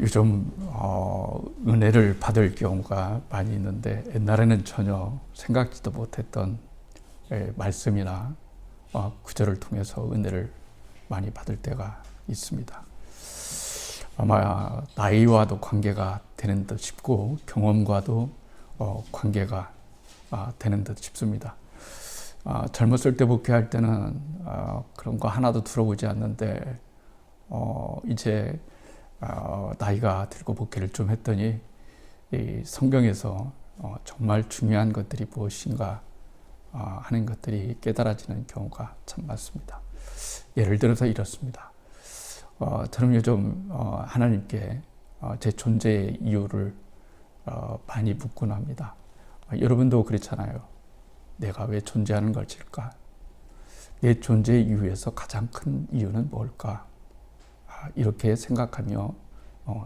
요즘 은혜를 받을 경우가 많이 있는데 옛날에는 전혀 생각지도 못했던 말씀이나 구절을 통해서 은혜를 많이 받을 때가 있습니다. 아마 나이와도 관계가 되는 듯 싶고 경험과도 관계가 되는 듯 싶습니다. 젊었을 때 목회할 때는 그런 거 하나도 들어보지 않는데 이제 나이가 들고 목회를 좀 했더니 이 성경에서 정말 중요한 것들이 무엇인가 하는 것들이 깨달아지는 경우가 참 많습니다. 예를 들어서 이렇습니다. 저는 요즘 하나님께 제 존재의 이유를 많이 묻곤 합니다. 여러분도 그렇잖아요. 내가 왜 존재하는 것일까? 내 존재의 이유에서 가장 큰 이유는 뭘까? 이렇게 생각하며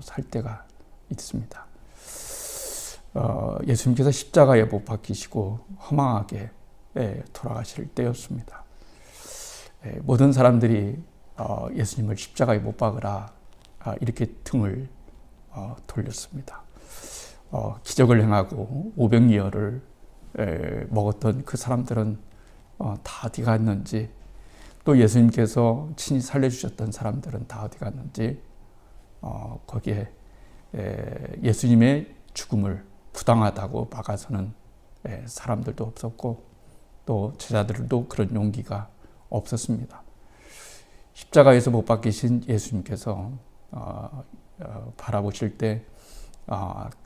살 때가 있습니다. 예수님께서 십자가에 못 박히시고 허망하게 돌아가실 때였습니다. 모든 사람들이 예수님을 십자가에 못 박으라 이렇게 등을 돌렸습니다. 기적을 행하고 오병이어를 먹었던 그 사람들은 다 어디 갔는지, 또 예수님께서 친히 살려주셨던 사람들은 다 어디 갔는지, 거기에 예수님의 죽음을 부당하다고 막아서는 사람들도 없었고 또 제자들도 그런 용기가 없었습니다. 십자가에서 못 박히신 예수님께서 바라보실 때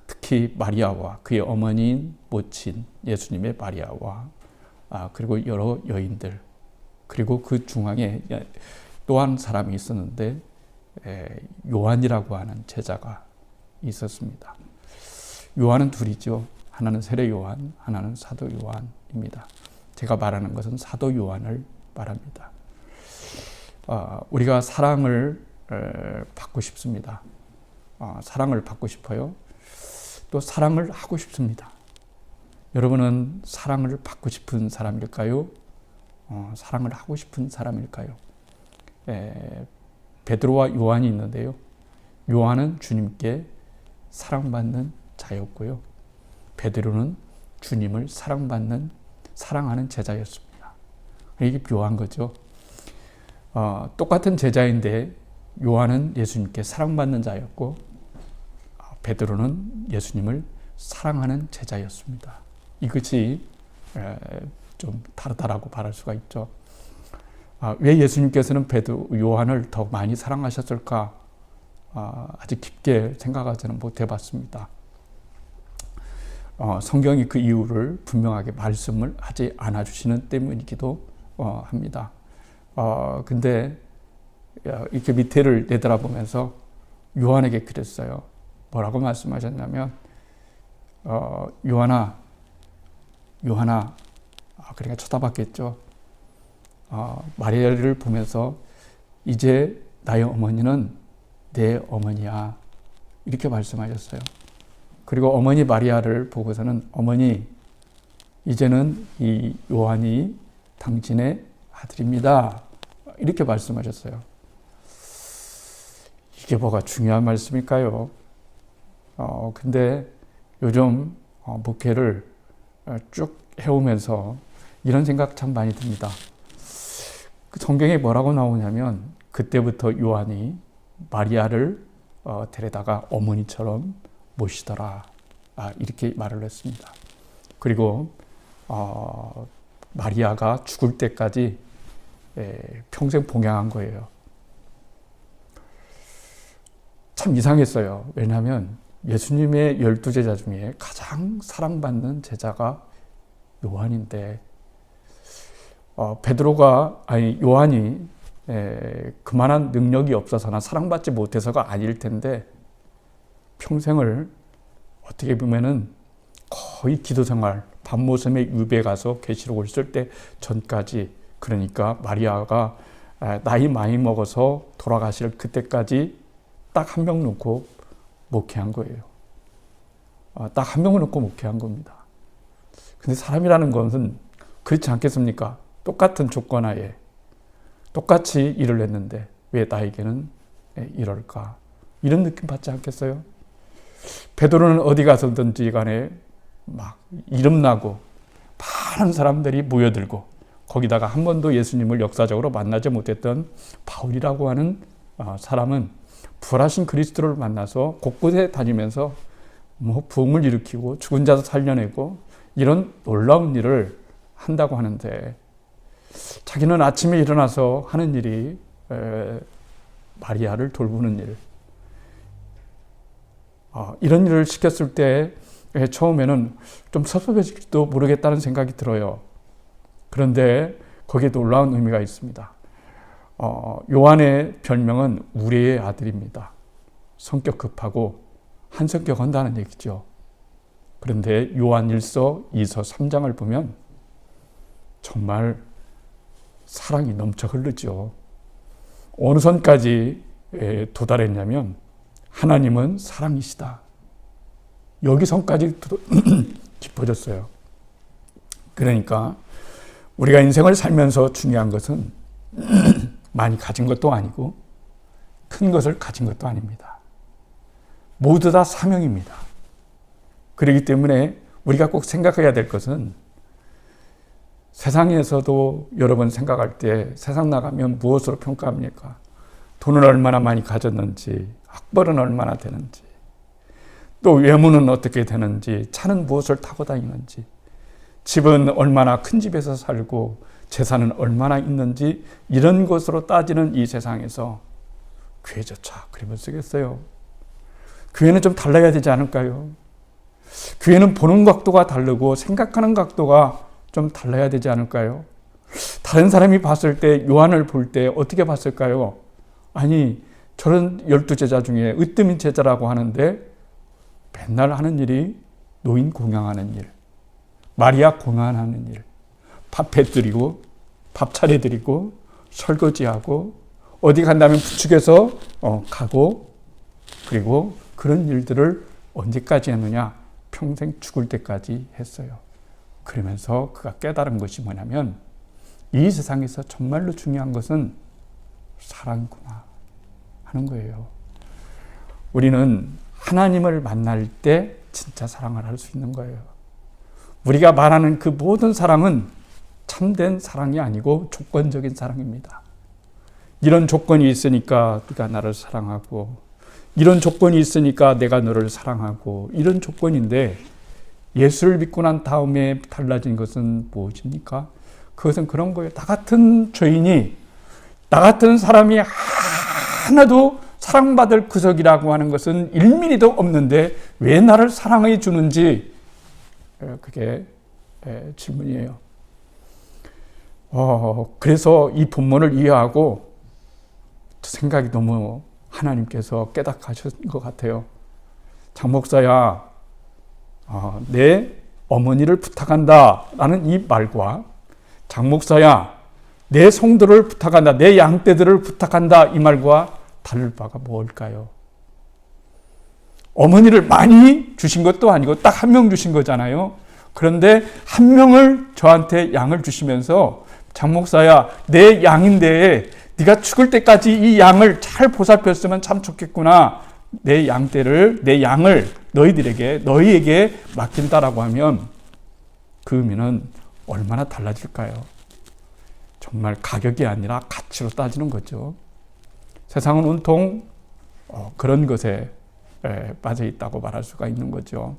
특히 마리아와 그의 어머니인 모친 예수님의 마리아와 그리고 여러 여인들, 그리고 그 중앙에 또 한 사람이 있었는데 요한이라고 하는 제자가 있었습니다. 요한은 둘이죠. 하나는 세례 요한, 하나는 사도 요한입니다. 제가 말하는 것은 사도 요한을 말합니다. 우리가 사랑을 받고 싶습니다. 사랑을 받고 싶어요. 또 사랑을 하고 싶습니다. 여러분은 사랑을 받고 싶은 사람일까요? 사랑을 하고 싶은 사람일까요? 베드로와 요한이 있는데요. 요한은 주님께 사랑받는 자였고요. 베드로는 주님을 사랑하는 제자였습니다. 이게 묘한 거죠. 똑같은 제자인데 요한은 예수님께 사랑받는 자였고 베드로는 예수님을 사랑하는 제자였습니다. 이것이 좀 다르다라고 말할 수가 있죠. 왜 예수님께서는 요한을 더 많이 사랑하셨을까? 아주 깊게 생각하지는 못해봤습니다. 성경이 그 이유를 분명하게 말씀을 하지 않아 주시는 때문이기도 합니다. 근데 이렇게 밑에를 내다보면서 요한에게 그랬어요. 뭐라고 말씀하셨냐면 요한아, 그러니까 쳐다봤겠죠. 마리아를 보면서 이제 나의 어머니는 내 어머니야, 이렇게 말씀하셨어요. 그리고 어머니 마리아를 보고서는 어머니, 이제는 이 요한이 당신의 아들입니다, 이렇게 말씀하셨어요. 이게 뭐가 중요한 말씀일까요? 근데 요즘 목회를 쭉 해오면서 이런 생각 참 많이 듭니다. 그 성경에 뭐라고 나오냐면 그때부터 요한이 마리아를 데려다가 어머니처럼 모시더라, 이렇게 말을 했습니다. 그리고 마리아가 죽을 때까지 평생 봉양한 거예요. 참 이상했어요. 왜냐하면 예수님의 12제자 중에 가장 사랑받는 제자가 요한인데 요한이 그만한 능력이 없어서나 사랑받지 못해서가 아닐 텐데 평생을 어떻게 보면은 거의 기도생활, 밤모섬에 유배 가서 계시록을 쓸 때 전까지, 그러니까 마리아가 나이 많이 먹어서 돌아가실 그때까지 딱 한 명 놓고 목회한 거예요. 딱 한 명을 놓고 목회한 겁니다. 근데 사람이라는 것은 그렇지 않겠습니까? 똑같은 조건 하에 똑같이 일을 했는데 왜 나에게는 이럴까? 이런 느낌 받지 않겠어요? 베드로는 어디 가서든지 간에 막 이름나고 많은 사람들이 모여들고 거기다가 한 번도 예수님을 역사적으로 만나지 못했던 바울이라고 하는 사람은 부활하신 그리스도를 만나서 곳곳에 다니면서 부흥을 일으키고 죽은 자도 살려내고 이런 놀라운 일을 한다고 하는데 자기는 아침에 일어나서 하는 일이 마리아를 돌보는 일, 이런 일을 시켰을 때 처음에는 좀 섭섭해질지도 모르겠다는 생각이 들어요. 그런데 거기에 놀라운 의미가 있습니다. 요한의 별명은 우레의 아들입니다. 성격 급하고 한성격 한다는 얘기죠. 그런데 요한 1서, 2서, 3장을 보면 정말 사랑이 넘쳐 흐르죠. 어느 선까지 도달했냐면 하나님은 사랑이시다. 여기 선까지 깊어졌어요. 그러니까 우리가 인생을 살면서 중요한 것은 많이 가진 것도 아니고 큰 것을 가진 것도 아닙니다. 모두 다 사명입니다. 그렇기 때문에 우리가 꼭 생각해야 될 것은 세상에서도 여러분 생각할 때 세상 나가면 무엇으로 평가합니까? 돈을 얼마나 많이 가졌는지, 학벌은 얼마나 되는지, 또 외모는 어떻게 되는지, 차는 무엇을 타고 다니는지, 집은 얼마나 큰 집에서 살고 재산은 얼마나 있는지 이런 것으로 따지는 이 세상에서 교회조차 그러면 쓰겠어요. 교회는 좀 달라야 되지 않을까요? 교회는 보는 각도가 다르고 생각하는 각도가 좀 달라야 되지 않을까요? 다른 사람이 봤을 때 요한을 볼 때 어떻게 봤을까요? 아니 저런 12제자 중에 으뜸인 제자라고 하는데 맨날 하는 일이 노인 공양하는 일, 마리아 공양하는 일, 밥 해드리고 밥 차려드리고 설거지하고 어디 간다면 부축해서 가고 그리고 그런 일들을 언제까지 했느냐? 평생 죽을 때까지 했어요. 그러면서 그가 깨달은 것이 뭐냐면 이 세상에서 정말로 중요한 것은 사랑이구나 하는 거예요. 우리는 하나님을 만날 때 진짜 사랑을 할 수 있는 거예요. 우리가 말하는 그 모든 사랑은 참된 사랑이 아니고 조건적인 사랑입니다. 이런 조건이 있으니까 네가 나를 사랑하고 이런 조건이 있으니까 내가 너를 사랑하고 이런 조건인데 예수를 믿고 난 다음에 달라진 것은 무엇입니까? 그것은 그런 거예요. 나 같은 죄인이 나 같은 사람이 하나도 사랑받을 구석이라고 하는 것은 1mm도 없는데 왜 나를 사랑해 주는지 그게 질문이에요. 그래서 이 본문을 이해하고 생각이 너무 하나님께서 깨닫하신 것 같아요. 장 목사야, 내 어머니를 부탁한다 라는 이 말과 장 목사야, 내 성도를 부탁한다, 내 양떼들을 부탁한다 이 말과 다를 바가 뭘까요? 어머니를 많이 주신 것도 아니고 딱 한 명 주신 거잖아요. 그런데 한 명을 저한테 양을 주시면서 장 목사야, 내 양인데 네가 죽을 때까지 이 양을 잘 보살폈으면 참 좋겠구나. 내 양떼를, 내 양을 너희에게 맡긴다라고 하면 그 의미는 얼마나 달라질까요? 정말 가격이 아니라 가치로 따지는 거죠. 세상은 온통 그런 것에 빠져 있다고 말할 수가 있는 거죠.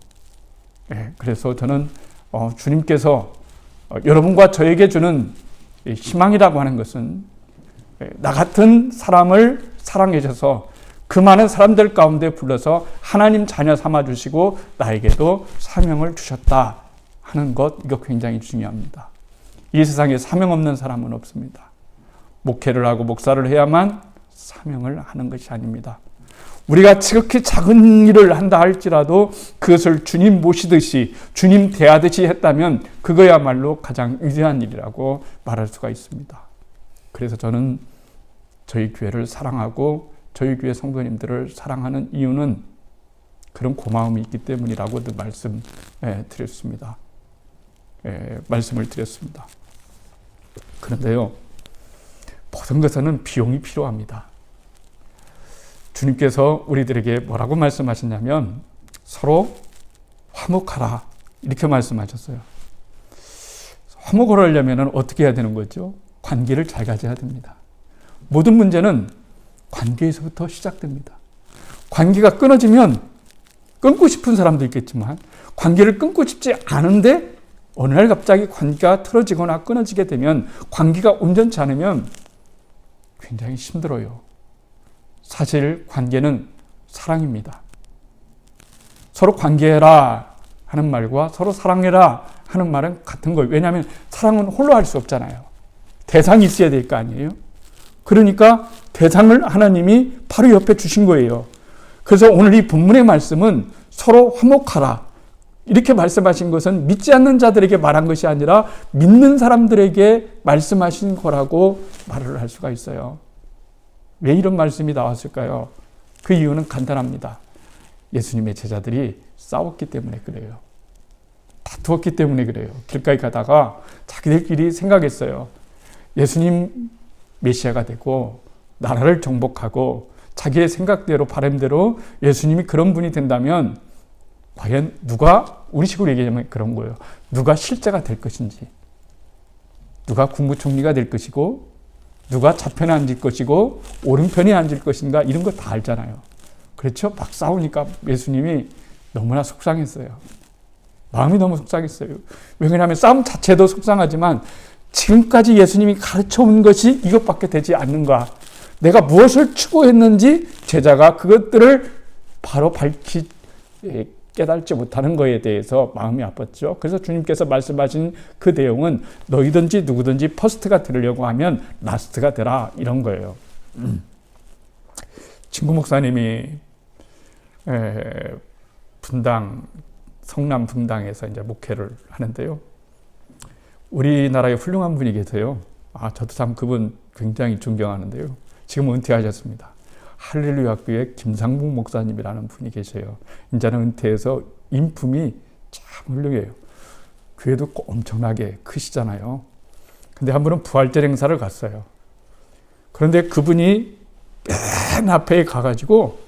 그래서 저는 주님께서 여러분과 저에게 주는 희망이라고 하는 것은 나 같은 사람을 사랑해 주셔서 그 많은 사람들 가운데 불러서 하나님 자녀 삼아 주시고 나에게도 사명을 주셨다 하는 것, 이거 굉장히 중요합니다. 이 세상에 사명 없는 사람은 없습니다. 목회를 하고 목사를 해야만 사명을 하는 것이 아닙니다. 우리가 지극히 작은 일을 한다 할지라도 그것을 주님 모시듯이 주님 대하듯이 했다면 그거야말로 가장 위대한 일이라고 말할 수가 있습니다. 그래서 저는 저희 교회를 사랑하고 저희 교회 성도님들을 사랑하는 이유는 그런 고마움이 있기 때문이라고도 말씀을 드렸습니다. 그런데요, 모든 것에는 비용이 필요합니다. 주님께서 우리들에게 뭐라고 말씀하셨냐면 서로 화목하라 이렇게 말씀하셨어요. 화목을 하려면 어떻게 해야 되는 거죠? 관계를 잘 가져야 됩니다. 모든 문제는 관계에서부터 시작됩니다. 관계가 끊어지면 끊고 싶은 사람도 있겠지만 관계를 끊고 싶지 않은데 어느 날 갑자기 관계가 틀어지거나 끊어지게 되면 관계가 온전치 않으면 굉장히 힘들어요. 사실 관계는 사랑입니다. 서로 관계해라 하는 말과 서로 사랑해라 하는 말은 같은 거예요. 왜냐하면 사랑은 홀로 할 수 없잖아요. 대상이 있어야 될 거 아니에요. 그러니까 대상을 하나님이 바로 옆에 주신 거예요. 그래서 오늘 이 본문의 말씀은 서로 화목하라 이렇게 말씀하신 것은 믿지 않는 자들에게 말한 것이 아니라 믿는 사람들에게 말씀하신 거라고 말을 할 수가 있어요. 왜 이런 말씀이 나왔을까요? 그 이유는 간단합니다. 예수님의 제자들이 싸웠기 때문에 그래요. 다투었기 때문에 그래요. 길가에 가다가 자기들끼리 생각했어요. 예수님 메시아가 되고 나라를 정복하고 자기의 생각대로 바람대로 예수님이 그런 분이 된다면 과연 누가, 우리 식으로 얘기하면 그런 거예요. 누가 실제가 될 것인지, 누가 국무총리가 될 것이고, 누가 좌편에 앉을 것이고, 오른편에 앉을 것인가, 이런 거 다 알잖아요. 그렇죠? 막 싸우니까 예수님이 너무나 속상했어요. 마음이 너무 속상했어요. 왜냐하면 싸움 자체도 속상하지만 지금까지 예수님이 가르쳐 온 것이 이것밖에 되지 않는가. 내가 무엇을 추구했는지 제자가 그것들을 바로 깨달지 못하는 것에 대해서 마음이 아팠죠. 그래서 주님께서 말씀하신 그 내용은 너희든지 누구든지 퍼스트가 되려고 하면 라스트가 되라 이런 거예요. 진구 목사님이 분당 성남 분당에서 이제 목회를 하는데요. 우리나라에 훌륭한 분이 계세요. 저도 참 그분 굉장히 존경하는데요. 지금 은퇴하셨습니다. 할렐루야 교회 김상국 목사님이라는 분이 계세요. 이제는 은퇴해서 인품이 참 훌륭해요. 교회도 엄청나게 크시잖아요. 근데 한 번은 부활절 행사를 갔어요. 그런데 그분이 맨 앞에 가가지고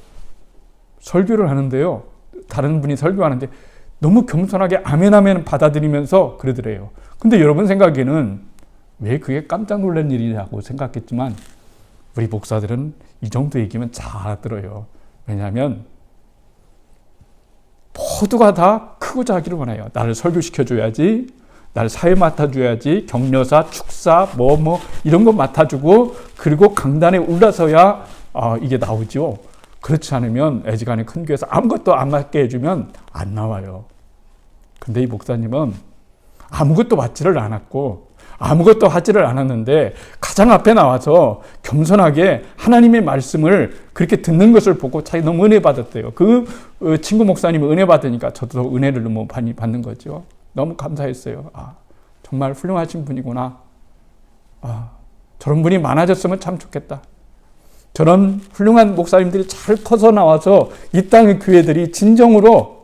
설교를 하는데요. 다른 분이 설교하는데 너무 겸손하게 아멘 아멘 받아들이면서 그러더래요. 근데 여러분 생각에는 왜 그게 깜짝 놀란 일이냐고 생각했지만 우리 목사들은 이 정도 얘기면 잘 알아들어요. 왜냐하면 모두가 다 크고자 하기를 원해요. 나를 설교시켜줘야지, 나를 사회 맡아줘야지, 격려사, 축사, 이런 거 맡아주고 그리고 강단에 올라서야 이게 나오죠. 그렇지 않으면 애지간히 큰 교회에서 아무것도 안 맡게 해주면 안 나와요. 근데 이 목사님은 아무것도 맡지를 않았고 아무것도 하지를 않았는데 가장 앞에 나와서 겸손하게 하나님의 말씀을 그렇게 듣는 것을 보고 자기 너무 은혜 받았대요. 그 친구 목사님이 은혜 받으니까 저도 은혜를 너무 많이 받는 거죠. 너무 감사했어요. 정말 훌륭하신 분이구나. 저런 분이 많아졌으면 참 좋겠다. 저런 훌륭한 목사님들이 잘 커서 나와서 이 땅의 교회들이 진정으로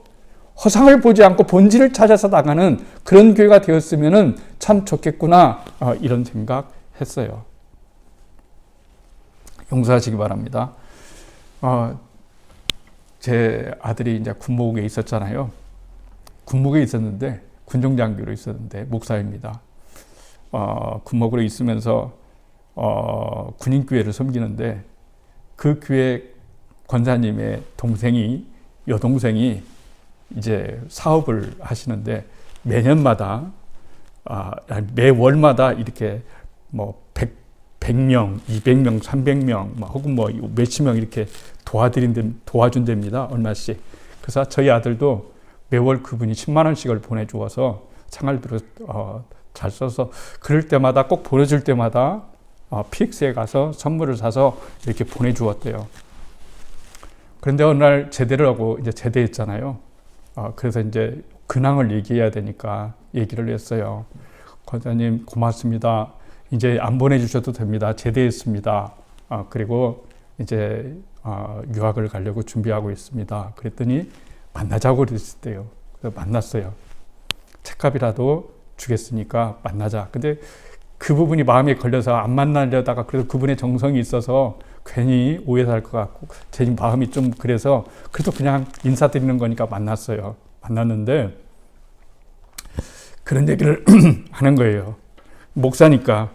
허상을 보지 않고 본질을 찾아서 나가는 그런 교회가 되었으면 참 좋겠구나 이런 생각했어요. 용서하시기 바랍니다. 제 아들이 이제 군목에 있었잖아요. 군목에 있었는데 군종장교로 있었는데 목사입니다. 군목으로 있으면서 군인교회를 섬기는데 그 교회 권사님의 여동생이 이제 사업을 하시는데 매년마다 매월마다 이렇게 100명, 200명, 300명 혹은 몇십 명 이렇게 도와준답니다. 얼마씩. 그래서 저희 아들도 매월 그분이 10만 원씩을 보내주어서 생활비로 잘 써서 그럴 때마다 꼭 보내줄 때마다 PX에 가서 선물을 사서 이렇게 보내주었대요. 그런데 어느 날 제대를 하고 이제 제대했잖아요. 그래서 이제 근황을 얘기해야 되니까 얘기를 했어요. 권사님 고맙습니다. 이제 안 보내주셔도 됩니다. 제대했습니다. 그리고 이제 유학을 가려고 준비하고 있습니다. 그랬더니 만나자고 그랬대요. 그래서 만났어요. 책값이라도 주겠으니까 만나자. 근데 그 부분이 마음에 걸려서 안 만나려다가 그래도 그분의 정성이 있어서 괜히 오해할 것 같고 제 마음이 좀 그래서 그래도 그냥 인사드리는 거니까 만났어요. 만났는데 그런 얘기를 하는 거예요. 목사니까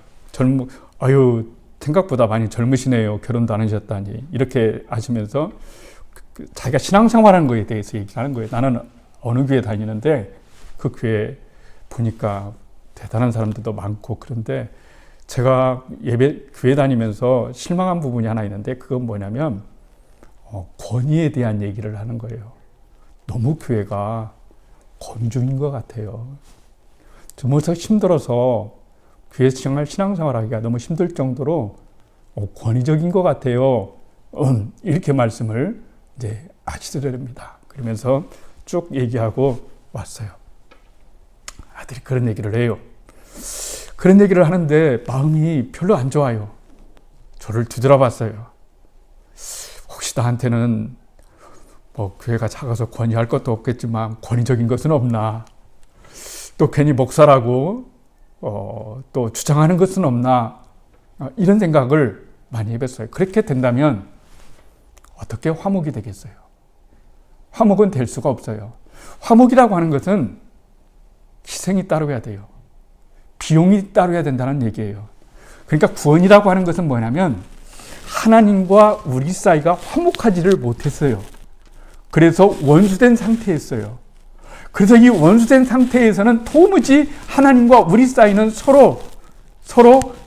아유 생각보다 많이 젊으시네요. 결혼도 안 하셨다니 이렇게 하시면서 자기가 신앙생활하는 거에 대해서 얘기를 하는 거예요. 나는 어느 교회 다니는데 그 교회 보니까 대단한 사람들도 많고 그런데 제가 교회 다니면서 실망한 부분이 하나 있는데 그건 뭐냐면 권위에 대한 얘기를 하는 거예요. 너무 교회가 권중인 것 같아요. 정말 힘들어서 교회 신앙생활 하기가 너무 힘들 정도로 권위적인 것 같아요. 이렇게 말씀을 이제 하시더랍니다. 그러면서 쭉 얘기하고 왔어요. 아들이 그런 얘기를 해요. 그런 얘기를 하는데 마음이 별로 안 좋아요. 저를 뒤돌아봤어요. 혹시 나한테는 뭐 교회가 작아서 권위할 것도 없겠지만 권위적인 것은 없나? 또 괜히 목사라고 또 주장하는 것은 없나? 이런 생각을 많이 해봤어요. 그렇게 된다면 어떻게 화목이 되겠어요? 화목은 될 수가 없어요. 화목이라고 하는 것은 희생이 따라야 돼요. 비용이 따라야 된다는 얘기예요. 그러니까 구원이라고 하는 것은 뭐냐면 하나님과 우리 사이가 화목하지를 못했어요. 그래서 원수된 상태였어요. 그래서 이 원수된 상태에서는 도무지 하나님과 우리 사이는 서로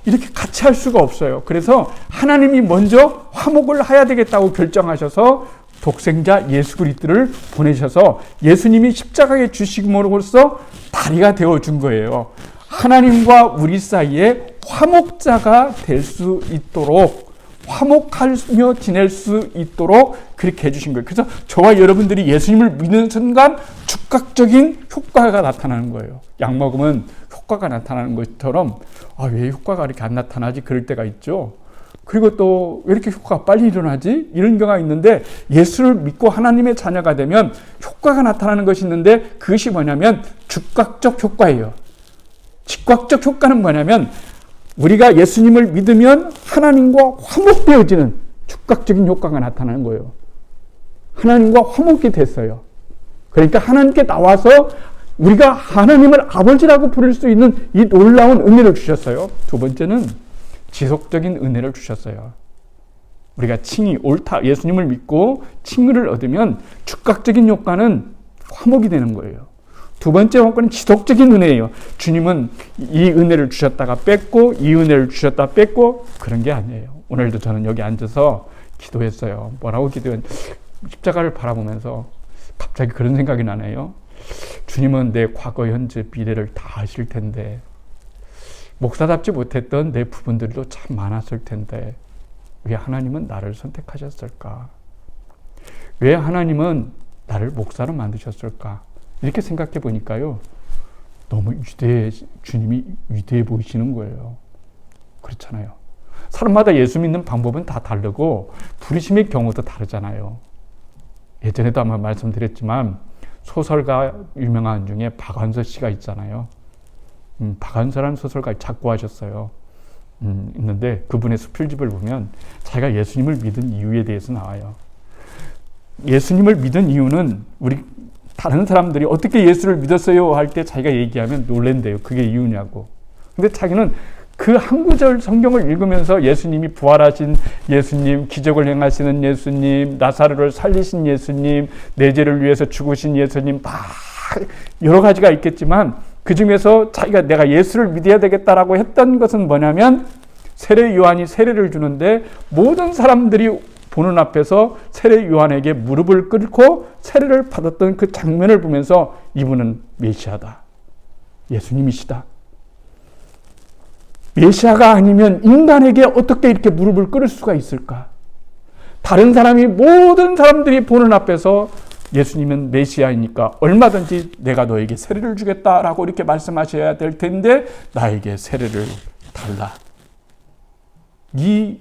이렇게 같이 할 수가 없어요. 그래서 하나님이 먼저 화목을 해야 되겠다고 결정하셔서 독생자 예수 그리스도를 보내셔서 예수님이 십자가에 주심으로써 다리가 되어준 거예요. 하나님과 우리 사이에 화목자가 될 수 있도록 화목하며 지낼 수 있도록 그렇게 해주신 거예요. 그래서 저와 여러분들이 예수님을 믿는 순간 즉각적인 효과가 나타나는 거예요. 약 먹으면 효과가 나타나는 것처럼 왜 효과가 이렇게 안 나타나지? 그럴 때가 있죠. 그리고 또 왜 이렇게 효과가 빨리 일어나지? 이런 경우가 있는데 예수를 믿고 하나님의 자녀가 되면 효과가 나타나는 것이 있는데 그것이 뭐냐면 즉각적 효과예요. 즉각적 효과는 뭐냐면 우리가 예수님을 믿으면 하나님과 화목되어지는 즉각적인 효과가 나타나는 거예요. 하나님과 화목이 됐어요. 그러니까 하나님께 나와서 우리가 하나님을 아버지라고 부를 수 있는 이 놀라운 은혜를 주셨어요. 두 번째는 지속적인 은혜를 주셨어요. 우리가 칭의, 옳다, 예수님을 믿고 칭의를 얻으면 즉각적인 효과는 화목이 되는 거예요. 두 번째 효과는 지속적인 은혜예요. 주님은 이 은혜를 주셨다가 뺐고 이 은혜를 주셨다 뺐고 그런 게 아니에요. 오늘도 저는 여기 앉아서 기도했어요. 뭐라고 기도했는지 십자가를 바라보면서 갑자기 그런 생각이 나네요. 주님은 내 과거, 현재, 미래를 다 아실 텐데 목사답지 못했던 내 부분들도 참 많았을 텐데 왜 하나님은 나를 선택하셨을까? 왜 하나님은 나를 목사로 만드셨을까? 이렇게 생각해 보니까요. 너무 주님이 위대해 보이시는 거예요. 그렇잖아요. 사람마다 예수 믿는 방법은 다 다르고 부르심의 경우도 다르잖아요. 예전에도 아마 말씀드렸지만 소설가 유명한 중에 박완서 씨가 있잖아요. 박완서라는 소설가 작고하셨어요. 있는데 그분의 수필집을 보면 자기가 예수님을 믿은 이유에 대해서 나와요. 예수님을 믿은 이유는 우리 다른 사람들이 어떻게 예수를 믿었어요 할 때 자기가 얘기하면 놀랜대요. 그게 이유냐고. 근데 자기는 그 한 구절 성경을 읽으면서 예수님이 부활하신 예수님, 기적을 행하시는 예수님, 나사로를 살리신 예수님, 내 죄를 위해서 죽으신 예수님 막 여러 가지가 있겠지만 그 중에서 자기가 내가 예수를 믿어야 되겠다라고 했던 것은 뭐냐면 세례 요한이 세례를 주는데 모든 사람들이 보는 앞에서 세례 요한에게 무릎을 꿇고 세례를 받았던 그 장면을 보면서 이분은 메시아다. 예수님이시다. 메시아가 아니면 인간에게 어떻게 이렇게 무릎을 꿇을 수가 있을까? 다른 사람이 모든 사람들이 보는 앞에서 예수님은 메시아이니까 얼마든지 내가 너에게 세례를 주겠다라고 이렇게 말씀하셔야 될 텐데 나에게 세례를 달라. 이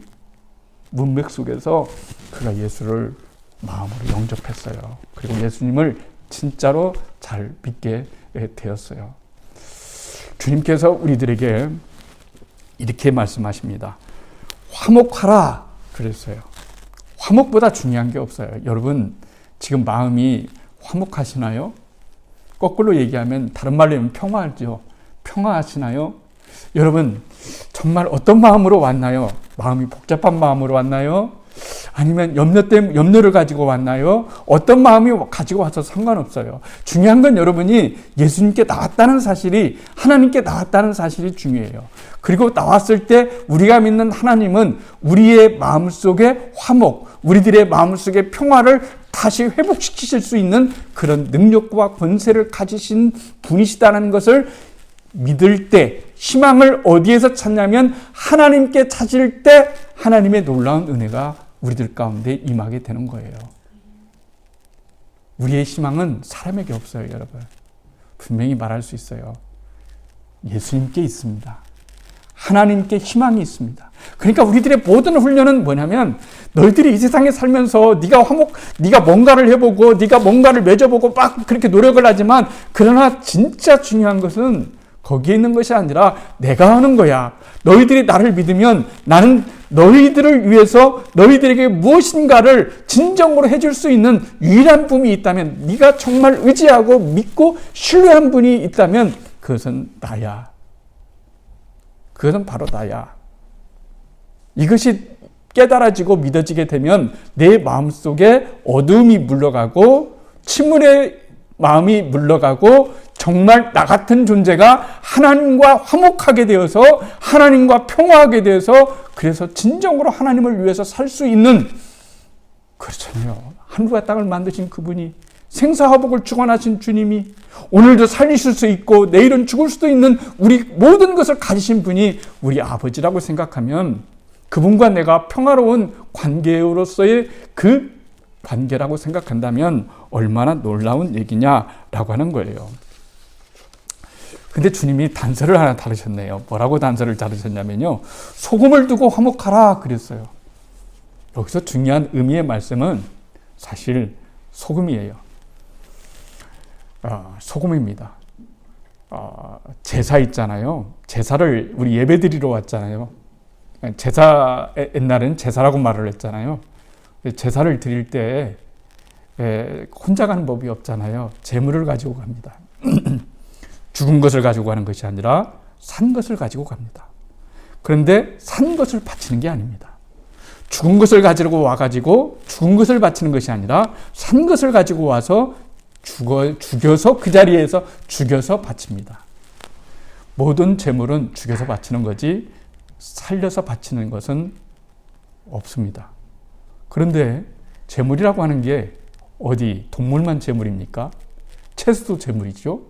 문맥 속에서 그가 예수를 마음으로 영접했어요. 그리고 예수님을 진짜로 잘 믿게 되었어요. 주님께서 우리들에게 이렇게 말씀하십니다. 화목하라. 그랬어요. 화목보다 중요한 게 없어요. 여러분, 지금 마음이 화목하시나요? 거꾸로 얘기하면, 다른 말로 하면 평화하죠. 평화하시나요? 여러분, 정말 어떤 마음으로 왔나요? 마음이 복잡한 마음으로 왔나요? 아니면 염려를 가지고 왔나요? 어떤 마음이 가지고 와서 상관없어요. 중요한 건 여러분이 예수님께 나왔다는 사실이, 하나님께 나왔다는 사실이 중요해요. 그리고 나왔을 때 우리가 믿는 하나님은 우리의 마음속에 화목, 우리들의 마음속에 평화를 다시 회복시키실 수 있는 그런 능력과 권세를 가지신 분이시다는 것을 믿을 때, 희망을 어디에서 찾냐면 하나님께 찾을 때 하나님의 놀라운 은혜가 우리들 가운데 임하게 되는 거예요. 우리의 희망은 사람에게 없어요, 여러분. 분명히 말할 수 있어요. 예수님께 있습니다. 하나님께 희망이 있습니다. 그러니까 우리들의 모든 훈련은 뭐냐면, 너희들이 이 세상에 살면서 네가 뭔가를 해보고 네가 뭔가를 맺어보고 막 그렇게 노력을 하지만, 그러나 진짜 중요한 것은 거기에 있는 것이 아니라 내가 하는 거야. 너희들이 나를 믿으면 나는 너희들을 위해서 너희들에게 무엇인가를 진정으로 해줄 수 있는 유일한 분이 있다면, 네가 정말 의지하고 믿고 신뢰한 분이 있다면 그것은 나야. 그것은 바로 나야. 이것이 깨달아지고 믿어지게 되면 내 마음속에 어둠이 물러가고 침울의 마음이 물러가고, 정말 나 같은 존재가 하나님과 화목하게 되어서 하나님과 평화하게 되어서, 그래서 진정으로 하나님을 위해서 살 수 있는, 그렇잖아요. 하늘과 땅을 만드신 그분이, 생사화복을 주관하신 주님이, 오늘도 살리실 수 있고 내일은 죽을 수도 있는 우리 모든 것을 가지신 분이 우리 아버지라고 생각하면, 그분과 내가 평화로운 관계로서의 그 관계라고 생각한다면 얼마나 놀라운 얘기냐라고 하는 거예요. 근데 주님이 단서를 하나 다루셨네요. 뭐라고 단서를 다루셨냐면요, 소금을 두고 화목하라 그랬어요. 여기서 중요한 의미의 말씀은 사실 소금이에요. 소금입니다. 제사 있잖아요. 제사를 우리 예배 드리러 왔잖아요. 제사, 옛날에는 제사라고 말을 했잖아요. 제사를 드릴 때 혼자 가는 법이 없잖아요. 재물을 가지고 갑니다. 죽은 것을 가지고 가는 것이 아니라 산 것을 가지고 갑니다. 그런데 산 것을 바치는 게 아닙니다. 죽은 것을 가지고 와가지고 죽은 것을 바치는 것이 아니라 산 것을 가지고 와서 죽여서 그 자리에서 죽여서 바칩니다. 모든 재물은 죽여서 바치는 거지 살려서 바치는 것은 없습니다. 그런데 재물이라고 하는 게 어디 동물만 재물입니까? 채소도 재물이죠.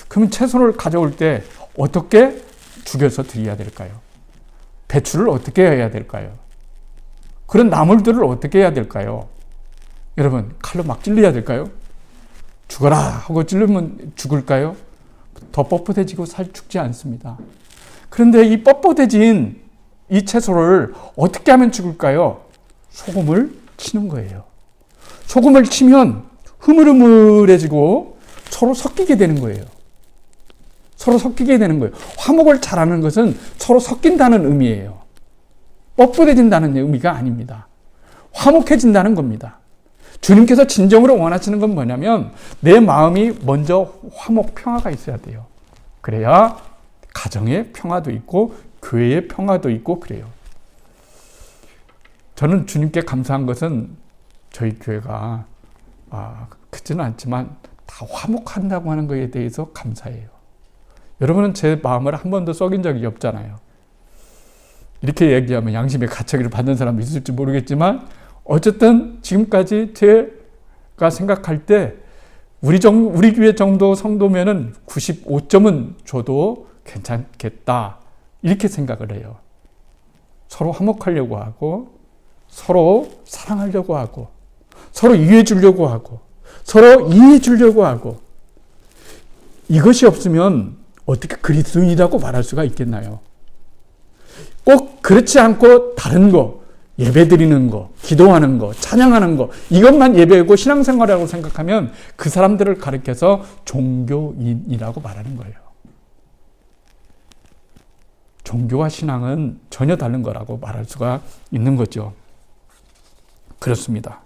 그러면 채소를 가져올 때 어떻게 죽여서 드려야 될까요? 배추를 어떻게 해야 될까요? 그런 나물들을 어떻게 해야 될까요? 여러분, 칼로 막 찔러야 될까요? 죽어라 하고 찔르면 죽을까요? 더 뻣뻣해지고 살 죽지 않습니다. 그런데 이 뻣뻣해진 이 채소를 어떻게 하면 죽을까요? 소금을 치는 거예요. 소금을 치면 흐물흐물해지고 서로 섞이게 되는 거예요. 서로 섞이게 되는 거예요. 화목을 잘하는 것은 서로 섞인다는 의미예요. 뻣뻣해진다는 의미가 아닙니다. 화목해진다는 겁니다. 주님께서 진정으로 원하시는 건 뭐냐면 내 마음이 먼저 화목, 평화가 있어야 돼요. 그래야 가정의 평화도 있고 교회의 평화도 있고 그래요. 저는 주님께 감사한 것은 저희 교회가 크지는 않지만 다 화목한다고 하는 것에 대해서 감사해요. 여러분은 제 마음을 한 번도 썩인 적이 없잖아요. 이렇게 얘기하면 양심의 가책을 받는 사람도 있을지 모르겠지만 어쨌든 지금까지 제가 생각할 때 우리 교회 정도 성도면은 95점은 줘도 괜찮겠다 이렇게 생각을 해요. 서로 화목하려고 하고 서로 사랑하려고 하고 서로 이해해 주려고 하고 서로 이해해 주려고 하고 이것이 없으면 어떻게 그리스도인이라고 말할 수가 있겠나요? 꼭 그렇지 않고 다른 거 예배 드리는 거, 기도하는 거, 찬양하는 거 이것만 예배고 신앙생활이라고 생각하면 그 사람들을 가리켜서 종교인이라고 말하는 거예요. 종교와 신앙은 전혀 다른 거라고 말할 수가 있는 거죠. 그렇습니다.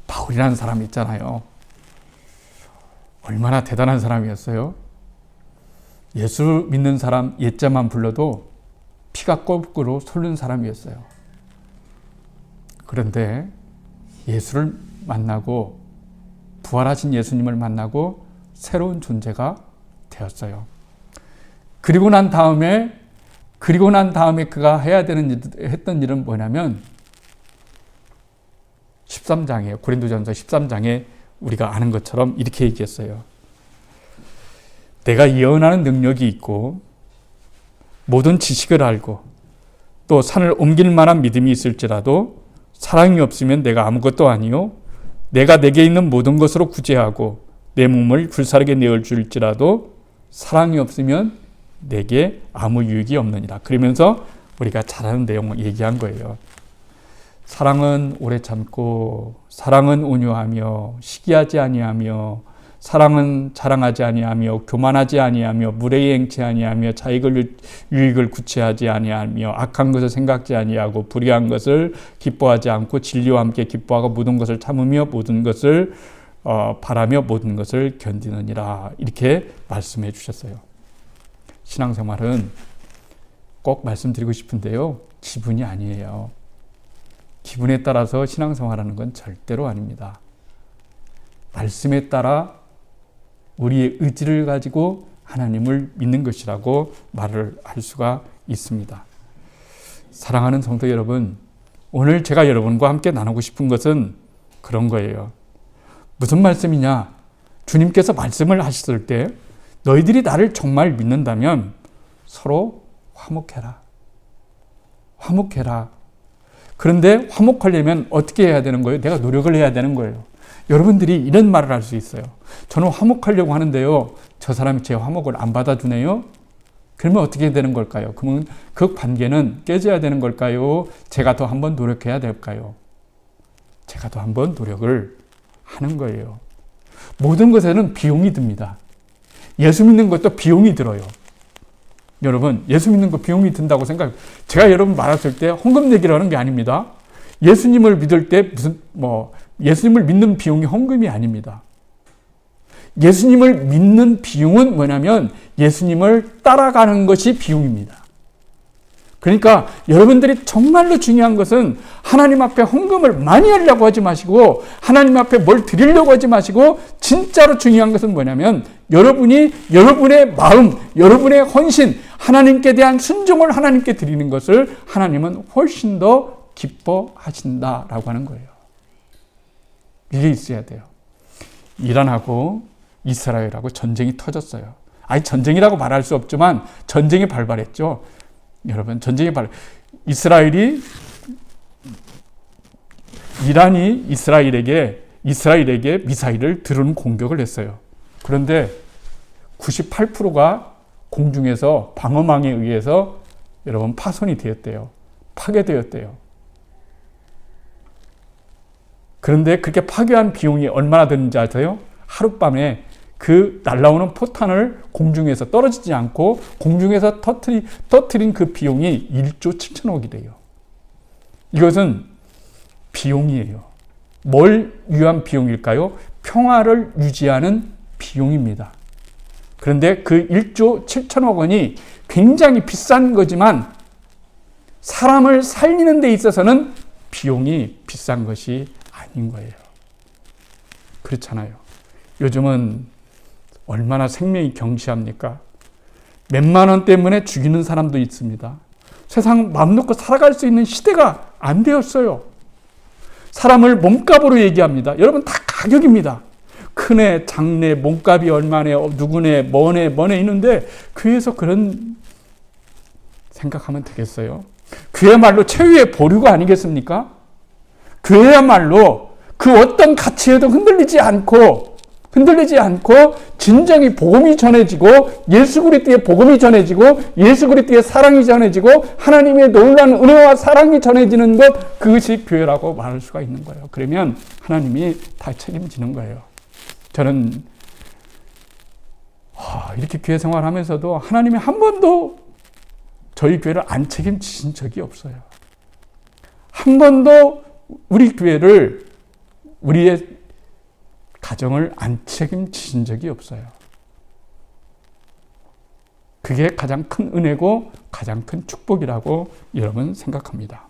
바울이라는 사람이 있잖아요. 얼마나 대단한 사람이었어요. 예수 믿는 사람 옛자만 불러도 피가 거꾸로 솟는 사람이었어요. 그런데 예수를 만나고 부활하신 예수님을 만나고 새로운 존재가 되었어요. 그리고 난 다음에 그가 했던 일은 뭐냐면 13장에 고린도전서 13장에 우리가 아는 것처럼 이렇게 얘기했어요. 내가 예언하는 능력이 있고 모든 지식을 알고 또 산을 옮길 만한 믿음이 있을지라도 사랑이 없으면 내가 아무것도 아니요 내가 내게 있는 모든 것으로 구제하고 내 몸을 불사르게 내어줄지라도 사랑이 없으면 내게 아무 유익이 없느니라. 그러면서 우리가 잘하는 내용을 얘기한 거예요. 사랑은 오래 참고 사랑은 온유하며 시기하지 아니하며 사랑은 자랑하지 아니하며 교만하지 아니하며 무례히 행치 아니하며 자익을 유익을 구체하지 아니하며 악한 것을 생각지 아니하고 불의한 것을 기뻐하지 않고 진리와 함께 기뻐하고 모든 것을 참으며 모든 것을 바라며 모든 것을 견디느니라. 이렇게 말씀해 주셨어요. 신앙생활은 꼭 말씀드리고 싶은데요. 기분이 아니에요. 기분에 따라서 신앙생활하는 건 절대로 아닙니다. 말씀에 따라 우리의 의지를 가지고 하나님을 믿는 것이라고 말을 할 수가 있습니다. 사랑하는 성도 여러분, 오늘 제가 여러분과 함께 나누고 싶은 것은 그런 거예요. 무슨 말씀이냐? 주님께서 말씀을 하셨을 때 너희들이 나를 정말 믿는다면 서로 화목해라. 화목해라. 그런데 화목하려면 어떻게 해야 되는 거예요? 내가 노력을 해야 되는 거예요. 여러분들이 이런 말을 할 수 있어요. 저는 화목하려고 하는데요. 저 사람이 제 화목을 안 받아주네요. 그러면 어떻게 되는 걸까요? 그러면 그 관계는 깨져야 되는 걸까요? 제가 더 한번 노력해야 될까요? 제가 더 한번 노력을 하는 거예요. 모든 것에는 비용이 듭니다. 예수 믿는 것도 비용이 들어요. 여러분, 예수 믿는 거 비용이 든다고 생각해요. 제가 여러분 말했을 때 헌금 내기를 하는 게 아닙니다. 예수님을 믿을 때 예수님을 믿는 비용이 헌금이 아닙니다. 예수님을 믿는 비용은 뭐냐면 예수님을 따라가는 것이 비용입니다. 그러니까 여러분들이 정말로 중요한 것은 하나님 앞에 헌금을 많이 하려고 하지 마시고 하나님 앞에 뭘 드리려고 하지 마시고 진짜로 중요한 것은 뭐냐면 여러분의 마음, 여러분의 헌신, 하나님께 대한 순종을 하나님께 드리는 것을 하나님은 훨씬 더 기뻐하신다라고 하는 거예요. 이게 있어야 돼요. 이란하고 이스라엘하고 전쟁이 터졌어요. 아니 전쟁이라고 말할 수 없지만 전쟁이 발발했죠. 여러분 이란이 이스라엘에게 미사일을 드론 공격을 했어요. 그런데 98%가 공중에서 방어망에 의해서 여러분 파손이 되었대요. 파괴되었대요. 그런데 그렇게 파괴한 비용이 얼마나 드는지 아세요? 하룻밤에 그 날아오는 포탄을 공중에서 떨어지지 않고 공중에서 터뜨린 그 비용이 1조 7천억이 돼요. 이것은 비용이에요. 뭘 위한 비용일까요? 평화를 유지하는 비용입니다. 그런데 그 1조 7천억 원이 굉장히 비싼 거지만 사람을 살리는 데 있어서는 비용이 비싼 것이 아닌 거예요. 그렇잖아요. 요즘은 얼마나 생명이 경시합니까? 몇만 원 때문에 죽이는 사람도 있습니다. 세상 맘 놓고 살아갈 수 있는 시대가 안 되었어요. 사람을 몸값으로 얘기합니다. 여러분 다 가격입니다. 큰애, 장래, 몸값이 얼마네, 누구네, 뭐네 있는데 그래서 그런 생각하면 되겠어요? 그야말로 최후의 보류가 아니겠습니까? 그야말로 그 어떤 가치에도 흔들리지 않고 진정이 복음이 전해지고 예수 그리스도의 복음이 전해지고 예수 그리스도의 사랑이 전해지고 하나님의 놀라운 은혜와 사랑이 전해지는 것, 그것이 교회라고 말할 수가 있는 거예요. 그러면 하나님이 다 책임지는 거예요. 저는 이렇게 교회 생활하면서도 하나님이 한 번도 저희 교회를 안 책임지신 적이 없어요. 한 번도 우리 교회를, 우리의 가정을 안 책임지신 적이 없어요. 그게 가장 큰 은혜고 가장 큰 축복이라고 여러분 생각합니다.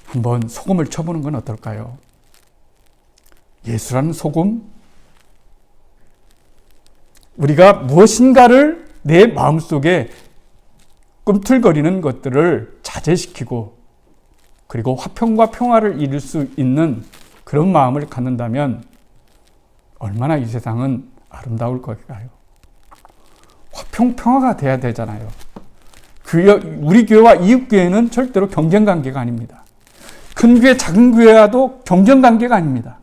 한번 소금을 쳐보는 건 어떨까요? 예수라는 소금, 우리가 무엇인가를 내 마음속에 꿈틀거리는 것들을 자제시키고 그리고 화평과 평화를 이룰 수 있는 그런 마음을 갖는다면 얼마나 이 세상은 아름다울 걸까요? 화평, 평화가 돼야 되잖아요. 우리 교회와 이웃 교회는 절대로 경쟁 관계가 아닙니다. 큰 교회, 작은 교회와도 경쟁 관계가 아닙니다.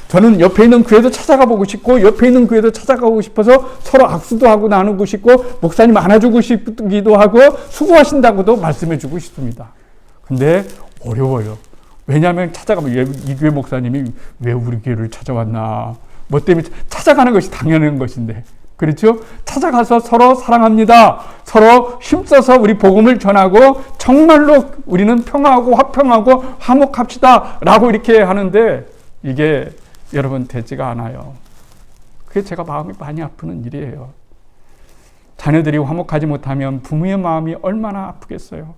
저는 옆에 있는 교회도 찾아가 보고 싶고 옆에 있는 교회도 찾아가고 싶어서 서로 악수도 하고 나누고 싶고 목사님 안아주고 싶기도 하고 수고하신다고도 말씀해 주고 싶습니다. 근데 어려워요. 왜냐하면 찾아가면 이 교회 목사님이 왜 우리 교회를 찾아왔나, 뭐 때문에 찾아가는 것이 당연한 것인데, 그렇죠? 찾아가서 서로 사랑합니다. 서로 힘써서 우리 복음을 전하고 정말로 우리는 평화하고 화평하고 화목합시다 라고 이렇게 하는데 이게 여러분 되지가 않아요. 그게 제가 마음이 많이 아프는 일이에요. 자녀들이 화목하지 못하면 부모의 마음이 얼마나 아프겠어요.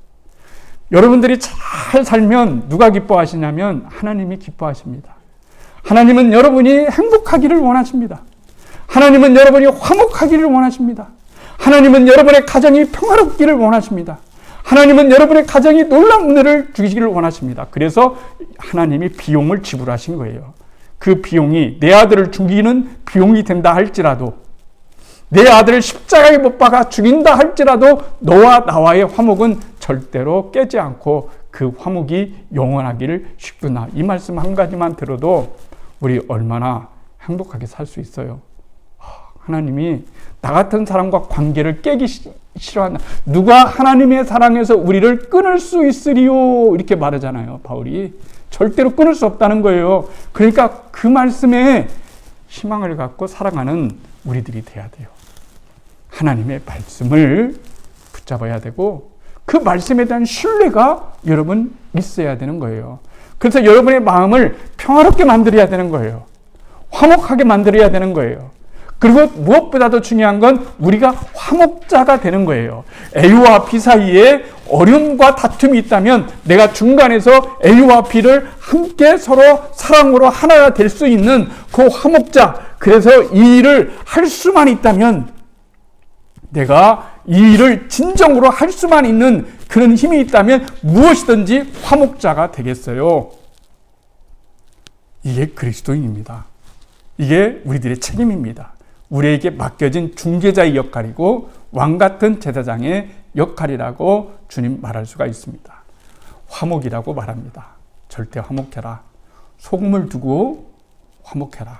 여러분들이 잘 살면 누가 기뻐하시냐면 하나님이 기뻐하십니다. 하나님은 여러분이 행복하기를 원하십니다. 하나님은 여러분이 화목하기를 원하십니다. 하나님은 여러분의 가정이 평화롭기를 원하십니다. 하나님은 여러분의 가정이 놀라운 은혜를 주시기를 원하십니다. 그래서 하나님이 비용을 지불하신 거예요. 그 비용이 내 아들을 죽이는 비용이 된다 할지라도, 내 아들을 십자가에 못 박아 죽인다 할지라도 너와 나와의 화목은 절대로 깨지 않고 그 화목이 영원하기를 쉽구나. 이 말씀 한 가지만 들어도 우리 얼마나 행복하게 살 수 있어요. 하나님이 나 같은 사람과 관계를 깨기 싫어한다. 누가 하나님의 사랑에서 우리를 끊을 수 있으리요? 이렇게 말하잖아요, 바울이. 절대로 끊을 수 없다는 거예요. 그러니까 그 말씀에 희망을 갖고 살아가는 우리들이 돼야 돼요. 하나님의 말씀을 붙잡아야 되고 그 말씀에 대한 신뢰가 여러분 있어야 되는 거예요. 그래서 여러분의 마음을 평화롭게 만들어야 되는 거예요. 화목하게 만들어야 되는 거예요. 그리고 무엇보다도 중요한 건 우리가 화목자가 되는 거예요. A와 B 사이에 어려움과 다툼이 있다면 내가 중간에서 A와 B를 함께 서로 사랑으로 하나가 될 수 있는 그 화목자, 그래서 이 일을 할 수만 있다면, 내가 이 일을 진정으로 할 수만 있는 그런 힘이 있다면 무엇이든지 화목자가 되겠어요. 이게 그리스도인입니다. 이게 우리들의 책임입니다. 우리에게 맡겨진 중재자의 역할이고 왕같은 제사장의 역할이라고 주님 말할 수가 있습니다. 화목이라고 말합니다. 절대 화목해라. 소금을 두고 화목해라.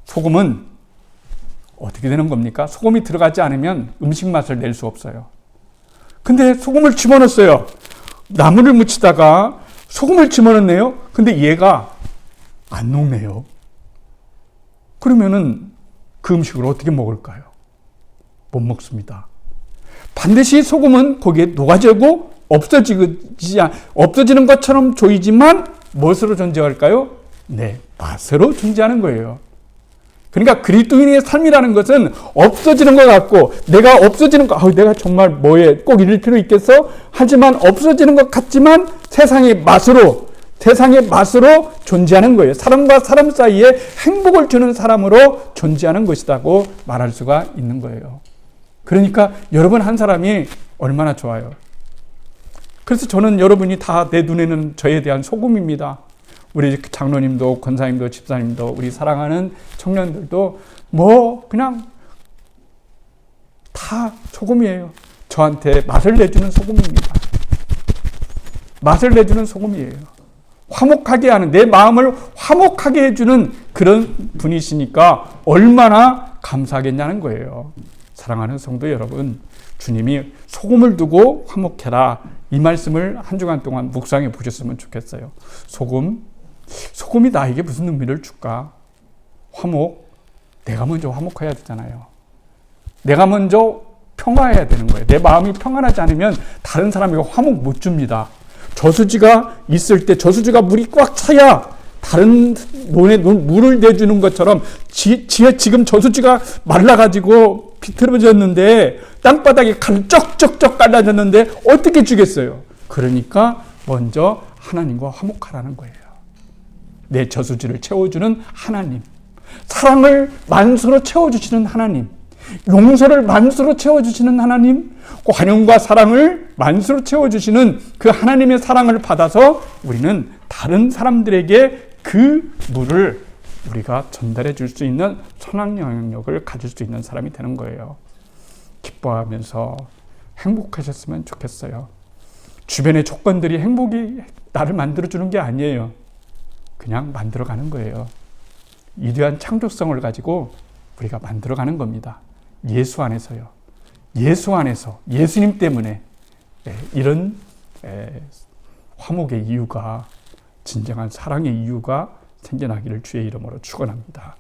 소금은 어떻게 되는 겁니까? 소금이 들어가지 않으면 음식 맛을 낼 수 없어요. 근데 소금을 집어넣었어요. 나물을 무치다가 소금을 집어넣네요. 근데 얘가 안 녹네요. 그러면은 그 음식을 어떻게 먹을까요? 못 먹습니다. 반드시 소금은 거기에 녹아지고 없어지는 것처럼 보이지만 무엇으로 존재할까요? 네, 맛으로 존재하는 거예요. 그러니까 그리스도인의 삶이라는 것은 없어지는 것 같고, 내가 없어지는 것, 내가 정말 뭐에 꼭 이럴 필요 있겠어? 하지만 없어지는 것 같지만 세상의 맛으로 존재하는 거예요. 사람과 사람 사이에 행복을 주는 사람으로 존재하는 것이라고 말할 수가 있는 거예요. 그러니까 여러분 한 사람이 얼마나 좋아요. 그래서 저는 여러분이 다 내 눈에는 저에 대한 소금입니다. 우리 장로님도 권사님도 집사님도 우리 사랑하는 청년들도 뭐 그냥 다 소금이에요. 저한테 맛을 내주는 소금입니다. 맛을 내주는 소금이에요. 화목하게 하는, 내 마음을 화목하게 해주는 그런 분이시니까 얼마나 감사하겠냐는 거예요. 사랑하는 성도 여러분, 주님이 소금을 두고 화목해라, 이 말씀을 한 주간 동안 묵상해 보셨으면 좋겠어요. 소금이 나에게 무슨 의미를 줄까? 화목, 내가 먼저 화목해야 되잖아요. 내가 먼저 평화해야 되는 거예요. 내 마음이 평안하지 않으면 다른 사람에게 화목 못 줍니다. 저수지가 있을 때 저수지가 물이 꽉 차야 다른 논에 물을 내주는 것처럼 지금 저수지가 말라가지고 비틀어졌는데 땅바닥에 칼 쩍쩍쩍 갈라졌는데 어떻게 주겠어요? 그러니까 먼저 하나님과 화목하라는 거예요. 내 저수지를 채워주는 하나님, 사랑을 만수로 채워주시는 하나님, 용서를 만수로 채워주시는 하나님, 관용과 사랑을 만수로 채워주시는 그 하나님의 사랑을 받아서 우리는 다른 사람들에게 그 물을 우리가 전달해 줄 수 있는 선한 영향력을 가질 수 있는 사람이 되는 거예요. 기뻐하면서 행복하셨으면 좋겠어요. 주변의 조건들이 행복이 나를 만들어주는 게 아니에요. 그냥 만들어가는 거예요. 위대한 창조성을 가지고 우리가 만들어가는 겁니다. 예수 안에서요. 예수 안에서, 예수님 때문에 이런 화목의 이유가, 진정한 사랑의 이유가 생겨나기를 주의 이름으로 축원합니다.